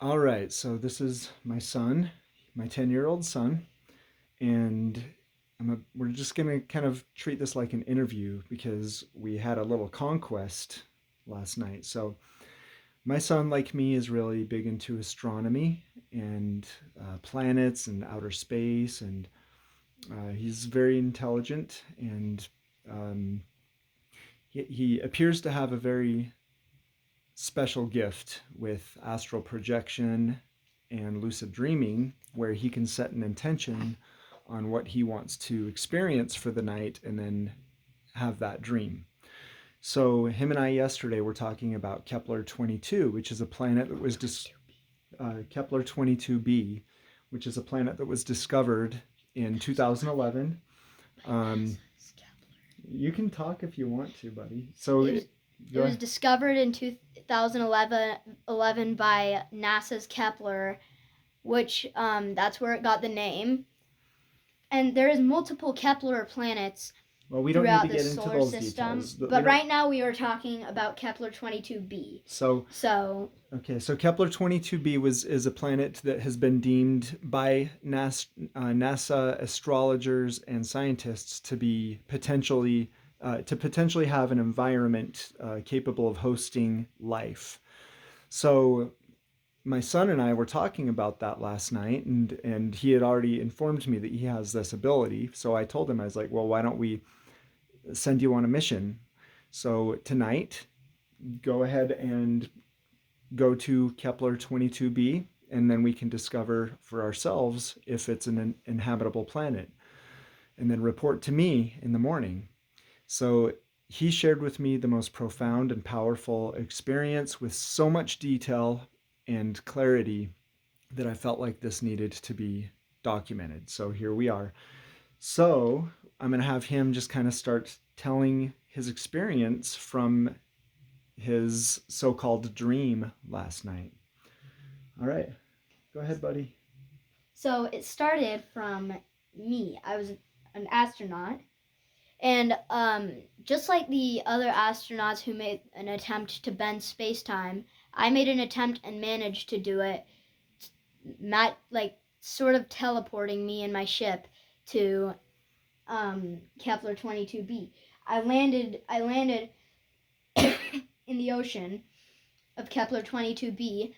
All right, so this is my son, my 10-year-old son, and we're just going to kind of treat this like an interview because we had a little conquest last night. So, my son, like me, is really big into astronomy and planets and outer space, and he's very intelligent, and um, he appears to have a very special gift with astral projection and lucid dreaming, where he can set an intention on what he wants to experience for the night and then have that dream. So, him and I yesterday were talking about Kepler 22, which is a planet that was Kepler 22B, which is a planet that was discovered in 2011. Um, you can talk if you want to, buddy. So, It was discovered in 2011 by NASA's Kepler, which that's where it got the name. And there is multiple Kepler planets well, we don't need to throughout the get into solar those system. details. But right now we are talking about Kepler 22b. So Kepler 22b is a planet that has been deemed by NASA astrologers and scientists to be potentially have an environment capable of hosting life. So my son and I were talking about that last night, and he had already informed me that he has this ability. So I told him, I was like, well, why don't we send you on a mission? So tonight, go ahead and go to Kepler 22b, and then we can discover for ourselves if it's an inhabitable planet, and then report to me in the morning. So he shared with me the most profound and powerful experience with so much detail and clarity that I felt like this needed to be documented. So here we are. So I'm going to have him just kind of start telling his experience from his so-called dream last night. All right. Go ahead, buddy. So it started from me. I was an astronaut. And just like the other astronauts who made an attempt to bend space-time, I made an attempt and managed to do it, sort of teleporting me and my ship to Kepler 22b. I landed in the ocean of Kepler 22b,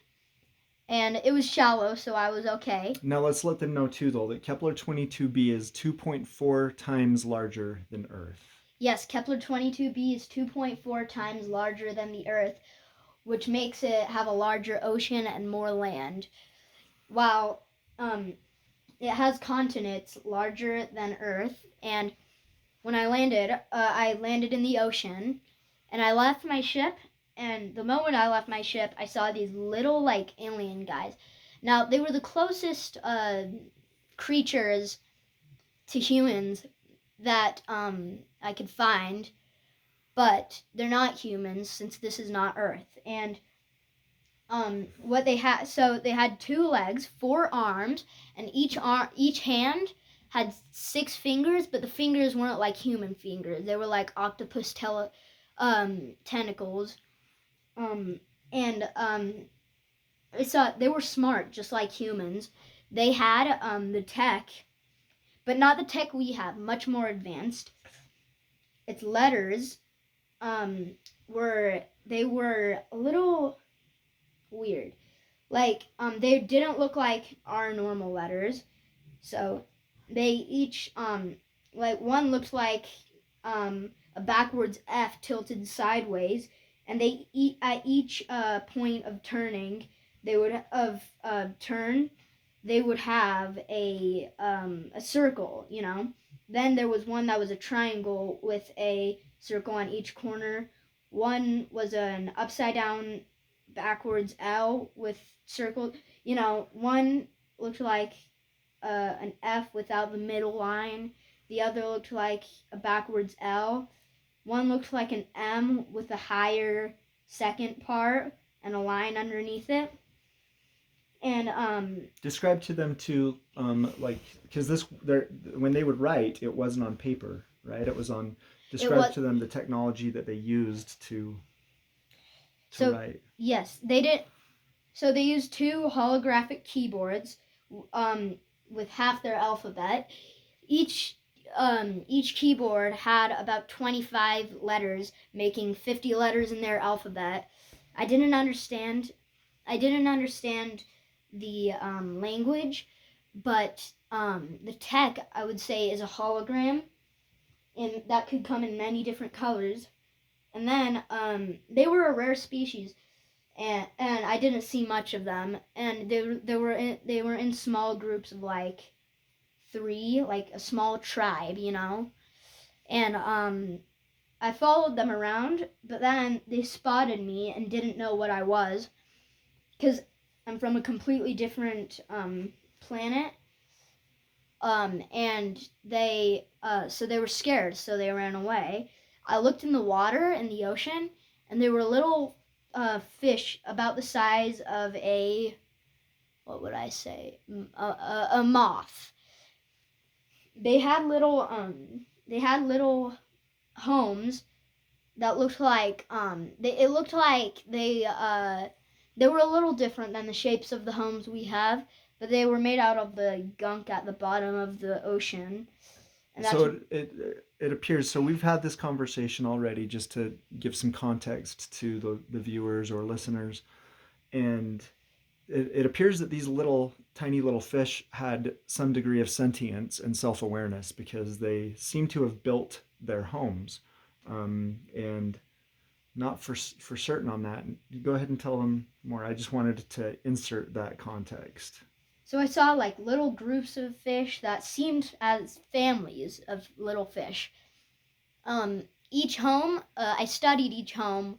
and it was shallow, so I was okay. Now let's let them know too, though, that Kepler 22b is 2.4 times larger than Earth. Yes, Kepler 22b is 2.4 times larger than the Earth, which makes it have a larger ocean and more land. While it has continents larger than Earth, and when I landed in the ocean, and I left my ship, and the moment I left my ship, I saw these little, alien guys. Now, they were the closest creatures to humans that I could find, but they're not humans since this is not Earth. And what they had, so they had 2 legs, 4 arms, and each hand had 6 fingers, but the fingers weren't like human fingers. They were like octopus tentacles. I saw they were smart, just like humans. They had the tech, but not the tech we have, much more advanced. Its letters were a little weird. They didn't look like our normal letters. So they each one looked like a backwards F tilted sideways, and they at each point of turning, they would have a circle, Then there was one that was a triangle with a circle on each corner. One was an upside down backwards L with circles. One looked like an F without the middle line. The other looked like a backwards L. One looked like an M with a higher second part and a line underneath it. And describe to them too, because when they would write, it wasn't on paper, right? It was on. Describe to them the technology that they used to write. Yes, they did. So they used two holographic keyboards, with half their alphabet. Each each keyboard had about 25 letters, making 50 letters in their alphabet. I didn't understand. I didn't understand the language, but the tech, I would say, is a hologram, and that could come in many different colors. And then they were a rare species, and I didn't see much of them. And they were in small groups of like three, like a small tribe, you know. And I followed them around, but then they spotted me and didn't know what I was, because I'm from a completely different planet. And so they were scared, so they ran away. I looked in the water in the ocean, and there were little fish about the size of what would I say, a moth. They had little homes that looked like it looked like they were a little different than the shapes of the homes we have, but they were made out of the gunk at the bottom of the ocean. And that's So it appears, so we've had this conversation already, just to give some context to the viewers or listeners, and it appears that these little tiny little fish had some degree of sentience and self-awareness, because they seem to have built their homes, and not for certain on that. Go ahead and tell them more. I just wanted to insert that context. So I saw like little groups of fish that seemed as families of little fish. Each home, I studied each home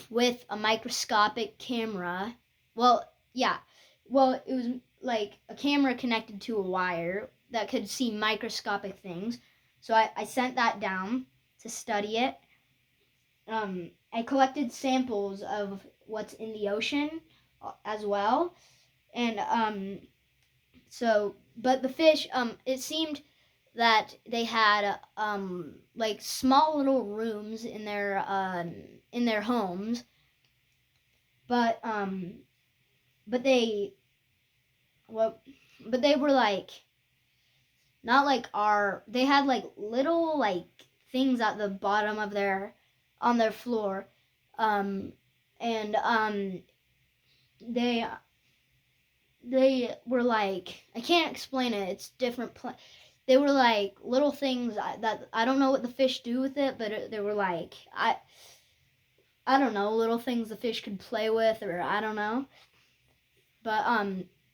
with a microscopic camera. Well, yeah. Well, it was like a camera connected to a wire that could see microscopic things. So I sent that down to study it. I collected samples of what's in the ocean as well. And but the fish, it seemed that they had like small little rooms in their homes, but but they well but they were like not like our they had like little like things at the bottom of their on their floor, and they were like, I can't explain it. It's different. They were like little things that I don't know what the fish do with it, but they were like I don't know, little things the fish could play with, or I don't know. But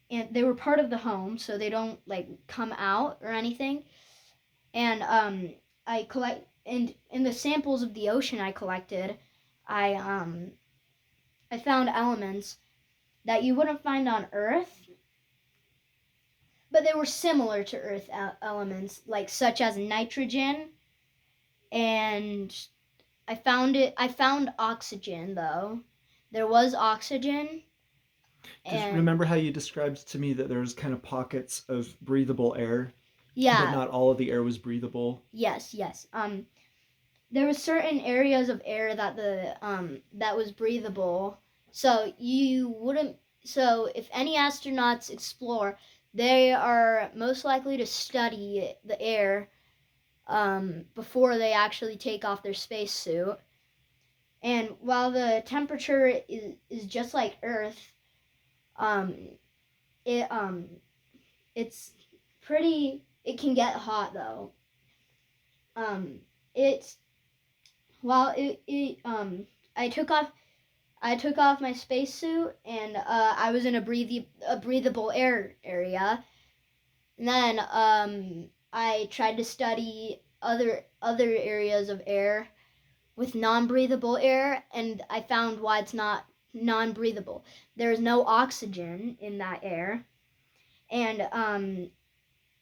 and they were part of the home, so they don't like come out or anything. And I collect and in the samples of the ocean I collected, I found elements that you wouldn't find on Earth, but they were similar to Earth elements, like such as nitrogen, and I found oxygen though. There was oxygen, Because and remember how you described to me that there was kind of pockets of breathable air, but yeah, not all of the air was breathable. yes. There were certain areas of air that was breathable. So you wouldn't. So if any astronauts explore, they are most likely to study the air before they actually take off their spacesuit. And while the temperature is just like Earth, um, it it's pretty. It can get hot though. It's while it I took off my spacesuit, and I was in a breathable air area. And then I tried to study other areas of air with non-breathable air, and I found why it's not non-breathable. There is no oxygen in that air, and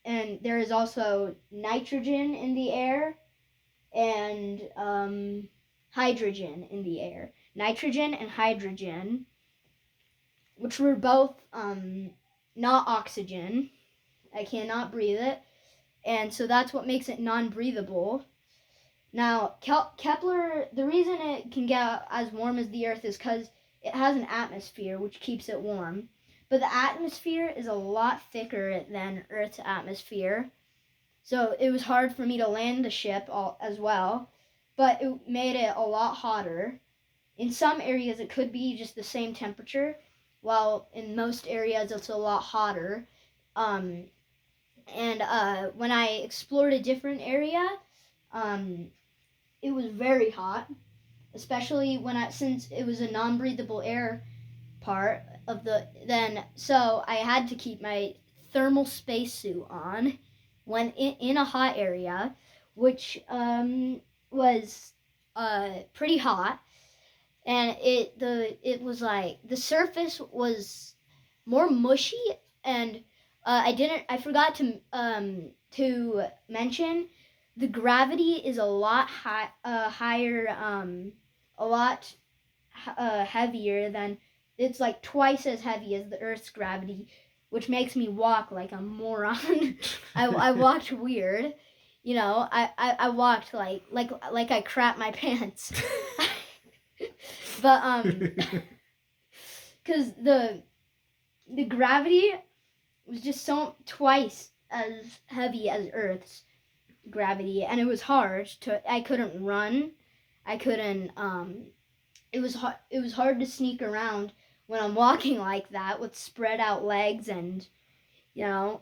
there is also nitrogen in the air, and hydrogen in the air. Nitrogen and hydrogen, which were both not oxygen. I cannot breathe it, and so that's what makes it non-breathable. Now, Kepler, the reason it can get as warm as the Earth is because it has an atmosphere which keeps it warm. But the atmosphere is a lot thicker than Earth's atmosphere. So it was hard for me to land the ship as well. But it made it a lot hotter. In some areas, it could be just the same temperature, while in most areas, it's a lot hotter. Um, when I explored a different area, it was very hot, especially since it was a non-breathable air part of so I had to keep my thermal spacesuit on when in a hot area, which was pretty hot, and it was like the surface was more mushy, and I forgot to mention the gravity is a lot higher, a lot heavier than, it's like twice as heavy as the Earth's gravity, which makes me walk like a moron. I walked weird, I walked like I crap my pants. But because the gravity was just so twice as heavy as Earth's gravity, and it was hard I couldn't run. I couldn't it was hard to sneak around when I'm walking like that with spread out legs, and I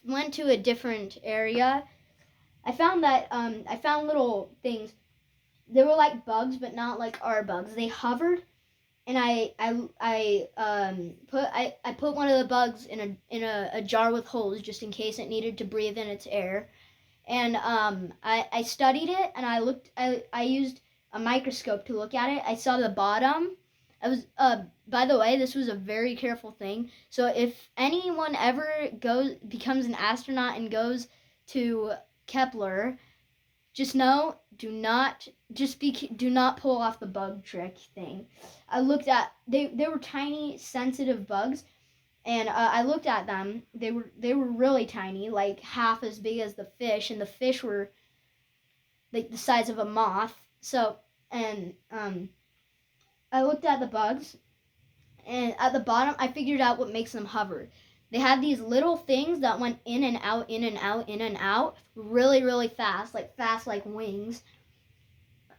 went to a different area. I found little things. They were like bugs, but not like our bugs. They hovered, and I put one of the bugs in a jar with holes just in case it needed to breathe in its air. And I studied it, and I used a microscope to look at it. I saw the bottom. By the way, this was a very careful thing. So if anyone ever becomes an astronaut and goes to Kepler, just know, do not pull off the bug trick thing. I looked at, they were tiny, sensitive bugs, and I looked at them. They were really tiny, like half as big as the fish, and the fish were like the size of a moth. So, and I looked at the bugs, and at the bottom, I figured out what makes them hover. They had these little things that went in and out, in and out, in and out, really, really fast like wings.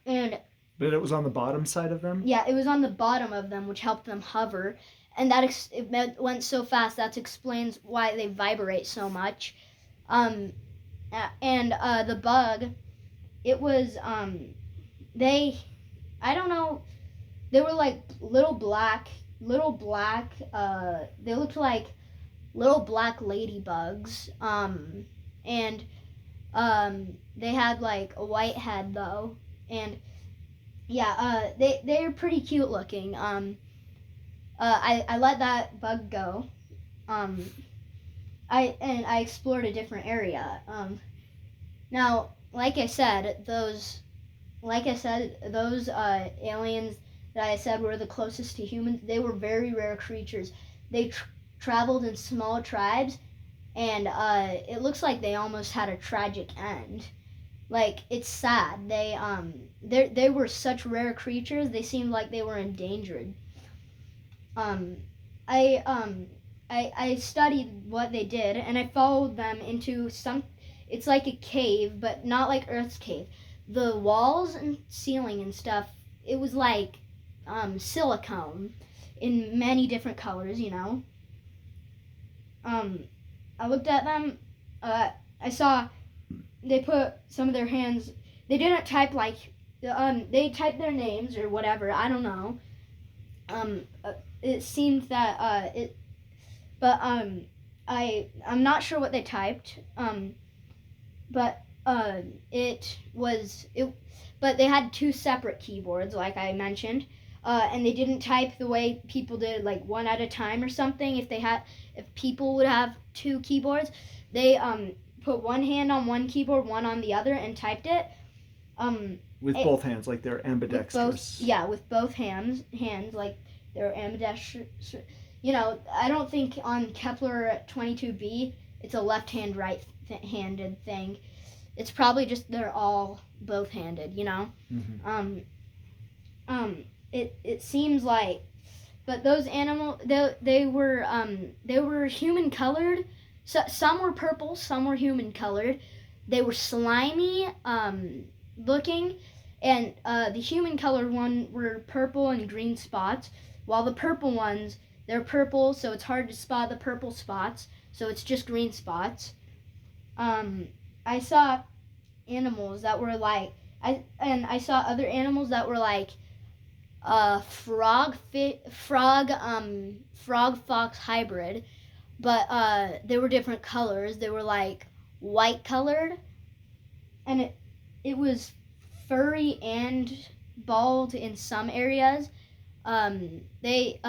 But it was on the bottom side of them? Yeah, it was on the bottom of them, which helped them hover. And it went so fast, that explains why they vibrate so much. The bug, it was, I don't know, they were like little black, they looked like little black ladybugs. They had like a white head though. And yeah, they're pretty cute looking. I let that bug go. I explored a different area. Now, like I said, those aliens that I said were the closest to humans, they were very rare creatures. They traveled in small tribes, and it looks like they almost had a tragic end. Like, it's sad. They were such rare creatures. They seemed like they were endangered. I studied what they did, and I followed them into it's like a cave, but not like Earth's cave. The walls and ceiling and stuff, it was like silicone in many different colors, I looked at them. I saw they put some of their hands. They didn't type they typed their names or whatever. I don't know. It seemed that I'm not sure what they typed. But they had two separate keyboards, like I mentioned. And they didn't type the way people did, like one at a time or something. If people would have two keyboards, they put one hand on one keyboard, one on the other, and typed it. With both hands, like they're ambidextrous. With both hands, like they're ambidextrous. I don't think on Kepler 22B it's a left-hand, right-handed thing. it's probably just they're all both-handed, you know. Mm-hmm. It seems like, but those animals they were human colored. So some were purple, some were human colored. They were slimy looking, and the human colored one were purple and green spots, while the purple ones, they're purple, so it's hard to spot the purple spots, so it's just green spots. I saw animals that were like I saw other animals that were like frog fox hybrid, but they were different colors. They were like white colored, and it was furry and bald in some areas. They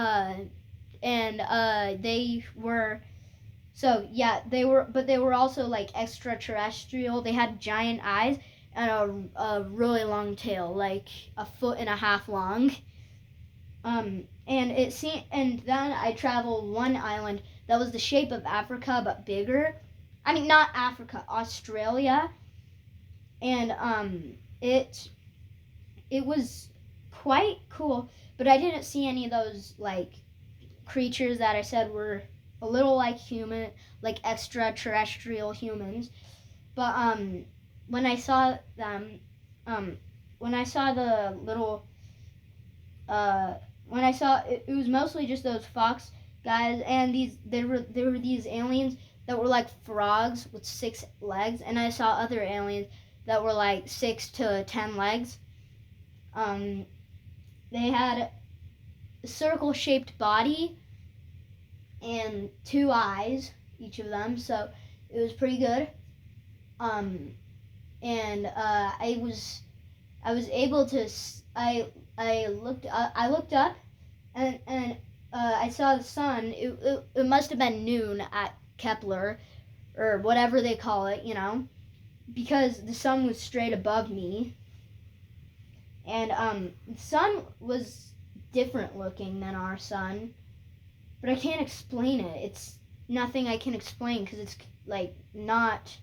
were so yeah, they were, but they were also like extraterrestrial. They had giant eyes and a really long tail, like a foot and a half long. And then I traveled one island that was the shape of Africa but bigger. I mean, not Africa, Australia, and it was quite cool. But I didn't see any of those like creatures that I said were a little like human, like extraterrestrial humans. But when I saw them, when I saw the little when I saw it was mostly just those fox guys, and there were these aliens that were like frogs with 6 legs, and I saw other aliens that were like 6 to 10 legs. They had a circle-shaped body and 2 eyes, each of them, so it was pretty good. And I was able to I looked up, and I saw the sun. It must have been noon at Kepler, or whatever they call it, you know, because the sun was straight above me, and the sun was different looking than our sun, but I can't explain it. It's nothing I can explain because it's like not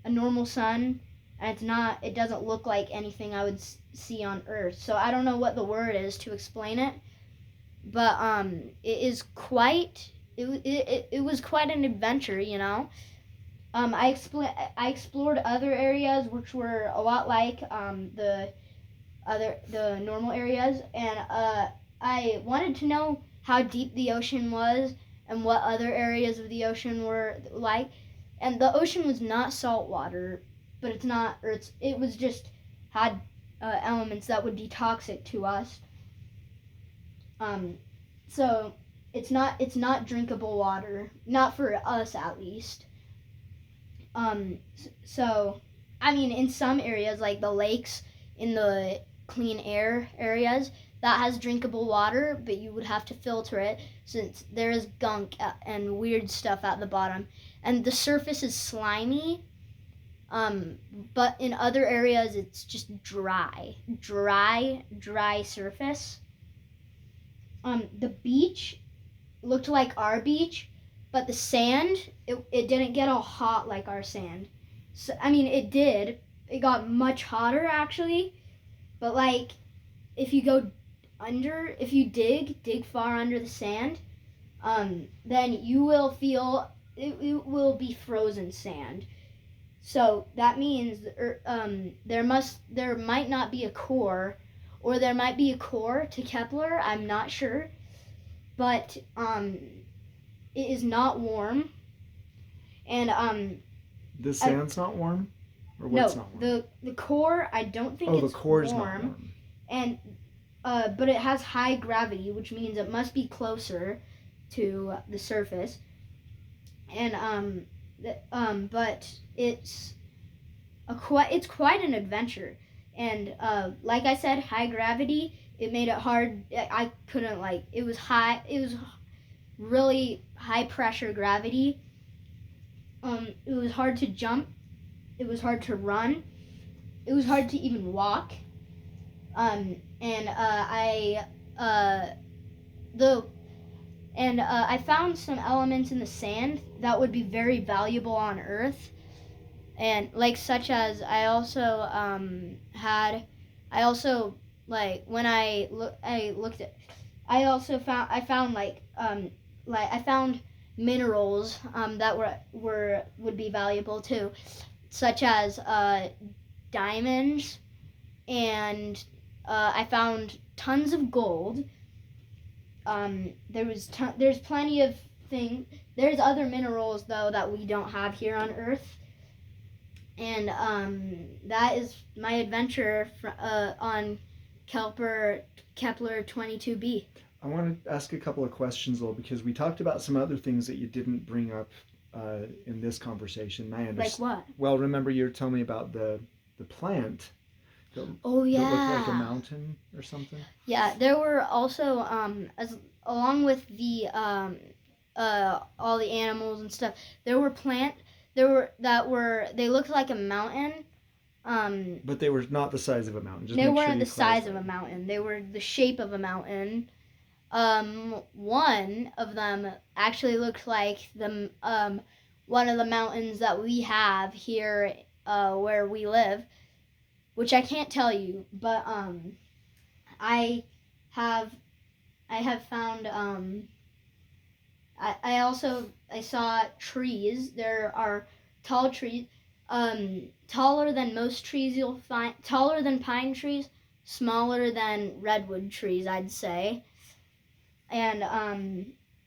a normal sun, and it doesn't look like anything I would see on Earth. So I don't know what the word is to explain it, but it was quite an adventure, you know. I explored other areas which were a lot like the normal areas, and I wanted to know how deep the ocean was and what other areas of the ocean were like. And the ocean was not salt water, but it was just had elements that would be toxic to us. So it's not drinkable water, not for us at least. So I mean, in some areas like the lakes, in the clean air areas, that has drinkable water, but you would have to filter it since there is gunk and weird stuff at the bottom, and the surface is slimy. But in other areas, it's just dry surface. The beach looked like our beach, but the sand, it didn't get all hot like our sand. So I mean, it did. It got much hotter actually, but like if you dig far under the sand, then you will feel it will be frozen sand. So that means there might not be a core, or there might be a core to Kepler. I'm not sure, but it is not warm, and The sand's not warm, or no, what's not warm? the core I don't think Oh, the it's core's not warm, warm. and but it has high gravity, which means it must be closer to the surface, and but it's quite an adventure, and like I said, high gravity. It made it hard. I couldn't like. It was high. It was really high pressure gravity. It was hard to jump. It was hard to run. It was hard to even walk. And I found some elements in the sand that would be very valuable on Earth, and like such as I also like when I looked at I also found like I found minerals that would be valuable too, such as diamonds, and I found tons of gold. There's plenty of things. There's other minerals though that we don't have here on Earth, and that is my adventure on Kepler 22B. I want to ask a couple of questions though, because we talked about some other things that you didn't bring up in this conversation. I understand. Like what? Well, remember you were telling me about the plant Oh yeah. that looked like a mountain or something. Yeah, there were also as along with the all the animals and stuff. There were they looked like a mountain. But they were not the size of a mountain. Just they make weren't sure you the size clarify. of a mountain. They were the shape of a mountain. One of them actually looked like the one of the mountains that we have here where we live, which I can't tell you, but I have found I saw trees. There are tall trees, taller than most trees you'll find, taller than pine trees, smaller than redwood trees, I'd say. And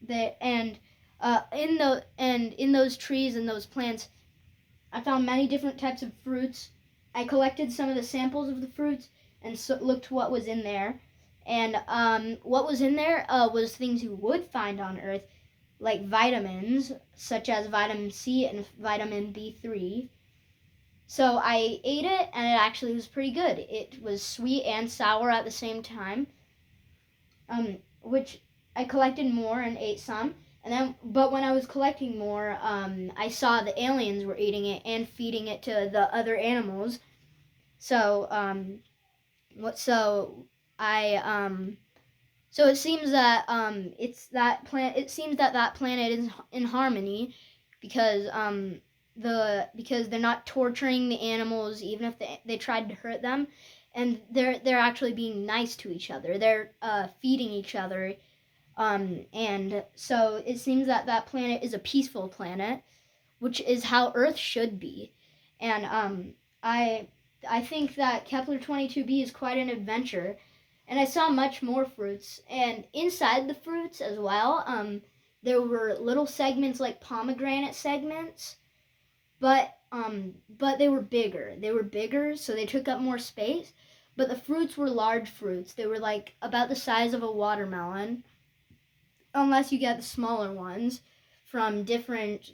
in those trees and those plants, I found many different types of fruits. I collected some of the samples of the fruits and looked what was in there. And what was in there was things you would find on Earth, like vitamins, such as vitamin C and vitamin B3. So I ate it, and it actually was pretty good. It was sweet and sour at the same time, which I collected more and ate some. And then, but when I was collecting more, I saw the aliens were eating it and feeding it to the other animals. So, so it seems that it seems that that planet is in harmony, because because they're not torturing the animals even if they tried to hurt them, and they're actually being nice to each other. They're feeding each other, and so it seems that that planet is a peaceful planet, which is how Earth should be. And I think that Kepler 22b is quite an adventure, and I saw much more fruits. And inside the fruits as well, there were little segments like pomegranate segments, but they were bigger. They were bigger, so they took up more space. But the fruits were large fruits. They were like about the size of a watermelon, unless you get the smaller ones from different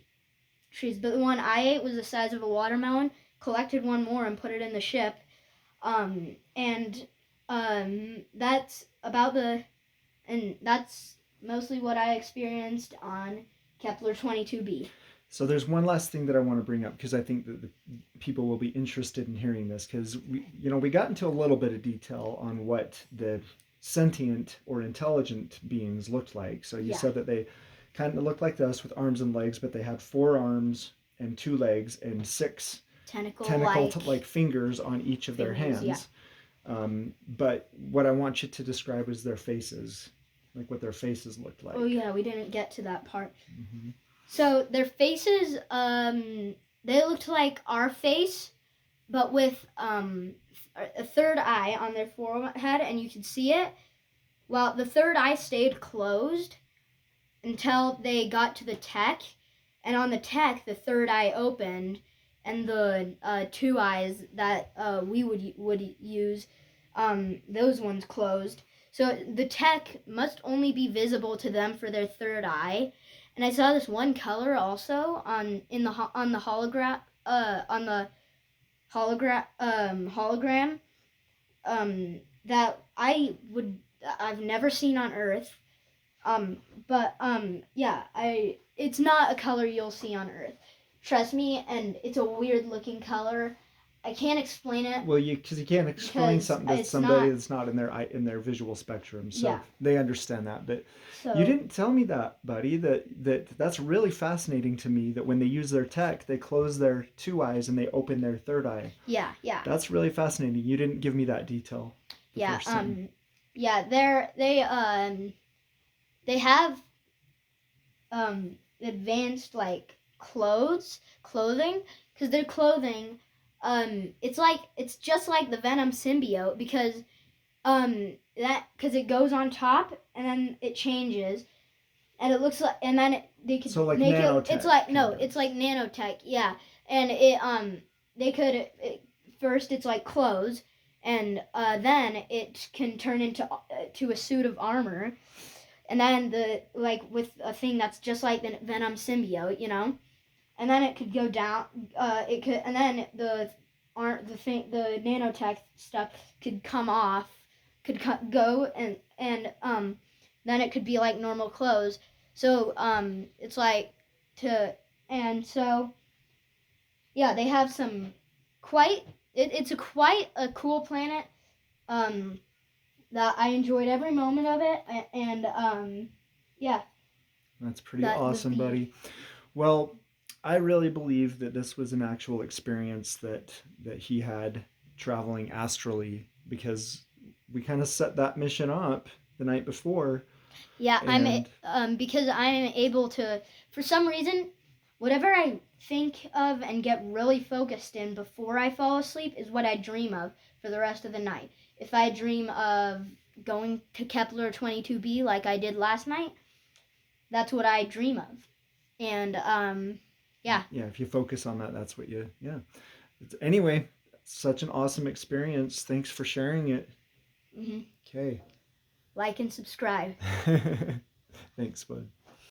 trees. But the one I ate was the size of a watermelon. Collected one more and put it in the ship. That's that's mostly what I experienced on Kepler 22b. So there's one last thing that I want to bring up, because I think that the people will be interested in hearing this, because we got into a little bit of detail on what the sentient or intelligent beings looked like. So you said that they kind of looked like us with arms and legs, but they had 4 arms and 2 legs and 6 tentacle-like fingers on each of their hands. Yeah. But what I want you to describe is their faces, like what their faces looked like. Oh yeah, we didn't get to that part. Mm-hmm. So their faces, they looked like our face, but with a third eye on their forehead, and you could see it. Well, the third eye stayed closed until they got to the tech, and on the tech, the third eye opened, and the 2 eyes that we would use, those ones closed. So the tech must only be visible to them for their third eye. And I saw this one color also on the hologram that I've never seen on Earth. It's not a color you'll see on Earth. Trust me, and it's a weird looking color. I can't explain it. Well, because you can't explain Because something to it's somebody not. that's not in their visual spectrum, so Yeah. they understand that. But So you didn't tell me that, buddy. That's really fascinating to me. That when they use their tech, they close their two eyes and they open their third eye. yeah, yeah, That's really fascinating. You didn't give me that detail the yeah. first time. Yeah. They have advanced like clothing, because their clothing, it's just like the Venom symbiote, because it goes on top and then it changes, and it looks like, and then they could So like make it. nanotech. It's like, no, Kind of. it's like nanotech. Yeah, and they could first it's like clothes, and then it can turn into to a suit of armor, and then the like with a thing that's just like the Venom symbiote, and then it could go down. It could, and then the nanotech stuff could come off, could go, and then it could be like normal clothes. So it's like to and so yeah, they have some quite. It's a quite a cool planet. Um, that I enjoyed every moment of it, and yeah, That's pretty that the awesome, V. buddy. Well, I really believe that this was an actual experience that he had traveling astrally, because we kind of set that mission up the night before. Yeah, And because I'm able to, for some reason, whatever I think of and get really focused in before I fall asleep is what I dream of for the rest of the night. If I dream of going to Kepler 22B like I did last night, that's what I dream of. And yeah. yeah, if you focus on that, that's what yeah. Anyway, such an awesome experience. Thanks for sharing it. Hmm. Okay. Like and subscribe. Thanks, bud.